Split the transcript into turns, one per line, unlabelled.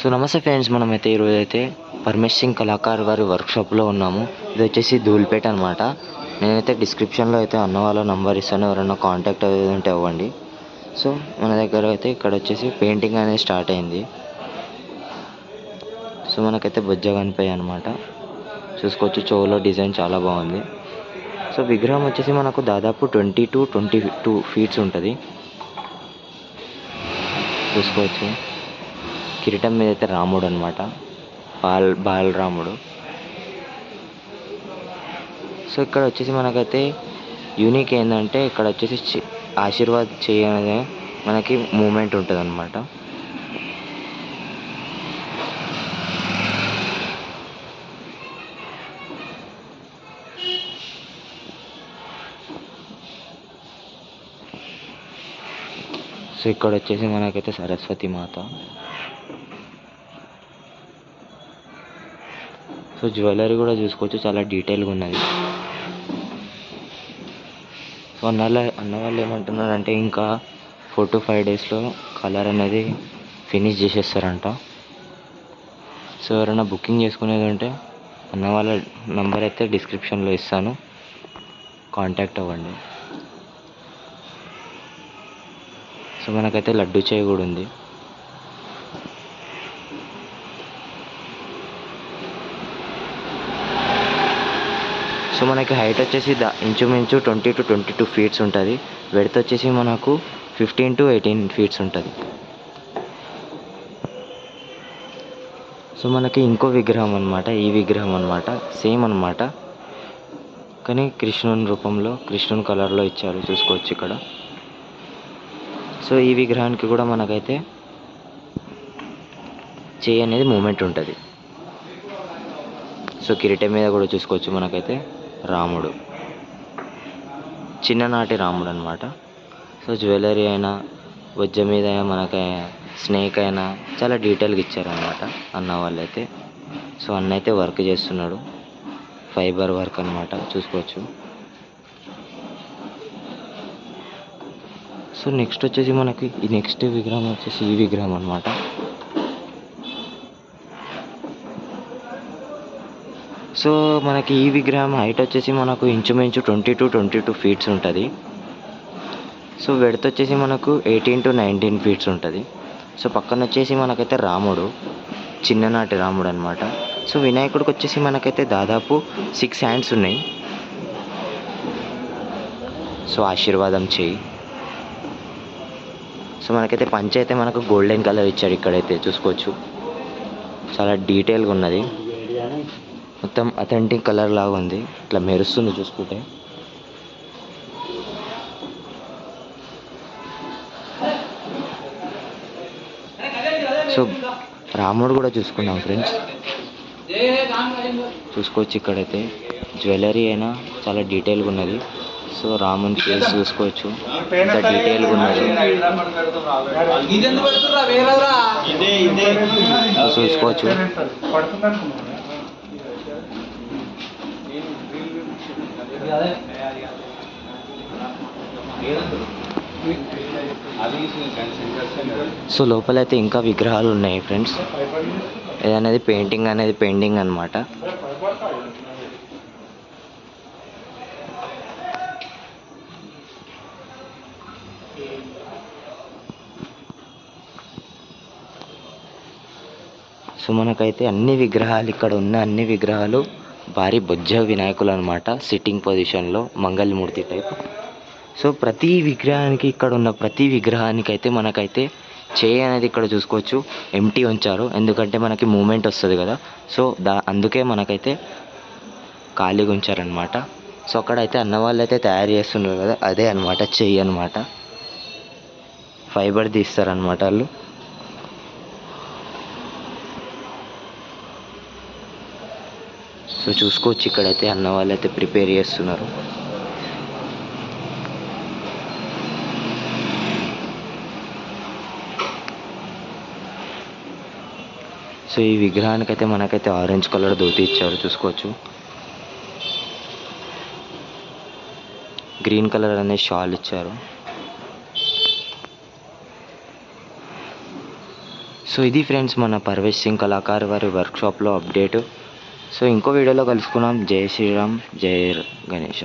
So నమస్తే friends, మనమైతే ఈరోజైతే పరమేష్ సింగ్ కళాకార్ గారి వర్క్షాప్లో ఉన్నాము. ఇది వచ్చేసి ధూల్పేట అనమాట. నేనైతే డిస్క్రిప్షన్లో అయితే అన్న వాళ్ళ నంబర్ ఇస్తాను, ఎవరైనా కాంటాక్ట్ అయ్యేది ఉంటే అవ్వండి. సో మన దగ్గర అయితే ఇక్కడ వచ్చేసి పెయింటింగ్ అనేది స్టార్ట్ అయింది. సో మనకైతే బొజ్జ కనిపాయి అనమాట. చూసుకోవచ్చు, చెవులో డిజైన్ చాలా బాగుంది. సో విగ్రహం వచ్చేసి మనకు దాదాపు 22 ఫీట్స్ ఉంటుంది. చూసుకోవచ్చు, కిరీటం మీద అయితే రాముడు అనమాట, బాలరాముడు. సో ఇక్కడ వచ్చేసి మనకైతే యూనిక్ ఏంటంటే ఇక్కడ వచ్చేసి ఆశీర్వాద్ చేయనే మనకి మూమెంట్ ఉంటుంది అనమాట. సో ఇక్కడ వచ్చేసి మనకైతే సరస్వతి మాత. సో జ్యువెలరీ కూడా చూసుకోవచ్చు, చాలా డీటెయిల్గా ఉన్నది. సో అన్న వాళ్ళు ఏమంటున్నారంటే ఇంకా 4 to 5 డేస్లో కలర్ అనేది ఫినిష్ చేసేస్తారంట. సో ఎవరైనా బుకింగ్ చేసుకునేది ఉంటే అన్న వాళ్ళ నంబర్ అయితే డిస్క్రిప్షన్లో ఇస్తాను, కాంటాక్ట్ అవ్వండి. సో మనకైతే లడ్డు చేయి కూడా ఉంది. సో మనకి హైట్ వచ్చేసి ఇంచుమించు 20 to 22 ఫీట్స్ ఉంటుంది. వెడత్ వచ్చేసి మనకు 15 to 18 ఫీట్స్ ఉంటుంది. సో మనకి ఇంకో విగ్రహం అనమాట, ఈ విగ్రహం అనమాట, సేమ్ అనమాట, కానీ కృష్ణుని రూపంలో, కృష్ణుని కలర్లో ఇచ్చారు. చూసుకోవచ్చు ఇక్కడ. సో ఈ విగ్రహానికి కూడా మనకైతే చేయి అనేది మూమెంట్ ఉంటుంది. సో కిరీటం మీద కూడా చూసుకోవచ్చు, మనకైతే రాముడు, చిన్ననాటి రాముడు అనమాట. సో జ్యువెలరీ అయినా, బొజ్జ మీద మనకి స్నేక్ అయినా చాలా డీటెయిల్గా ఇచ్చారనమాట అన్న వాళ్ళైతే. సో అన్న అయితే వర్క్ చేస్తున్నాడు, ఫైబర్ వర్క్ అనమాట, చూసుకోవచ్చు. సో నెక్స్ట్ వచ్చేసి మనకి ఈ నెక్స్ట్ విగ్రహం వచ్చేసి ఈ విగ్రహం అనమాట. సో మనకి ఈ విగ్రహం హైట్ వచ్చేసి మనకు ఇంచుమించు 20 to 22 ఫీట్స్ ఉంటుంది. సో వెడత్ వచ్చేసి మనకు 18 to 19 ఫీట్స్ ఉంటుంది. సో పక్కన వచ్చేసి మనకైతే రాముడు, చిన్ననాటి రాముడు అనమాట. సో వినాయకుడికి వచ్చేసి మనకైతే దాదాపు 6 హ్యాండ్స్ ఉన్నాయి. సో ఆశీర్వాదం చేయి. సో మనకైతే పంచ అయితే మనకు గోల్డెన్ కలర్ ఇచ్చాడు. ఇక్కడైతే చూసుకోవచ్చు, చాలా డీటెయిల్గా ఉన్నది, మొత్తం అథెంటిక్ కలర్ లాగా ఉంది, ఇట్లా మెరుస్తుంది చూసుకుంటే. సో రాముడు కూడా చూసుకున్నాం ఫ్రెండ్స్. చూసుకోవచ్చు, ఇక్కడైతే జ్యువెలరీ అయినా చాలా డీటెయిల్గా ఉన్నది. సో రాముని ఫేస్ చూసుకోవచ్చు, ఇంత డీటెయిల్గా ఉన్నది. చూసుకోవచ్చు. సో లోపలైతే ఇంకా విగ్రహాలు ఉన్నాయి ఫ్రెండ్స్. ఇదనేది పెయింటింగ్ అనేది పెండింగ్ అనమాట. సో మనకైతే అన్ని విగ్రహాలు, ఇక్కడ ఉన్న అన్ని విగ్రహాలు భారీ బొజ్జ వినాయకులు అనమాట, సిట్టింగ్ పొజిషన్లో మంగళమూర్తి టైప్. సో ప్రతి విగ్రహానికి, ఇక్కడ ఉన్న ప్రతి విగ్రహానికి అయితే మనకైతే చేయి అనేది ఇక్కడ చూసుకోవచ్చు ఎంటీ ఉంచారు, ఎందుకంటే మనకి మూమెంట్ వస్తుంది కదా. సో అందుకే మనకైతే ఖాళీగా ఉంచారనమాట. సో అక్కడైతే అన్న వాళ్ళు అయితే తయారు చేస్తున్నారు కదా, అదే అనమాట చెయ్యి అనమాట, ఫైబర్ తీస్తారనమాట వాళ్ళు. సో చూసుకోవచ్చు, ఇక్కడైతే అన్న వాళ్ళు అయితే ప్రిపేర్ చేస్తున్నారు. సో ఈ విగ్రహానికైతే మనకైతే ఆరెంజ్ కలర్ ధోతి ఇచ్చారు, చూసుకోవచ్చు. గ్రీన్ కలర్ అనే షాల్ ఇచ్చారు. సో ఇది ఫ్రెండ్స్ మన పర్వేష్ సింగ్ కళాకారు వారి వర్క్షాప్లో అప్డేటు. సో ఇంకో వీడియోలో కలుసుకున్నాం. జై శ్రీరామ్, జై గణేష.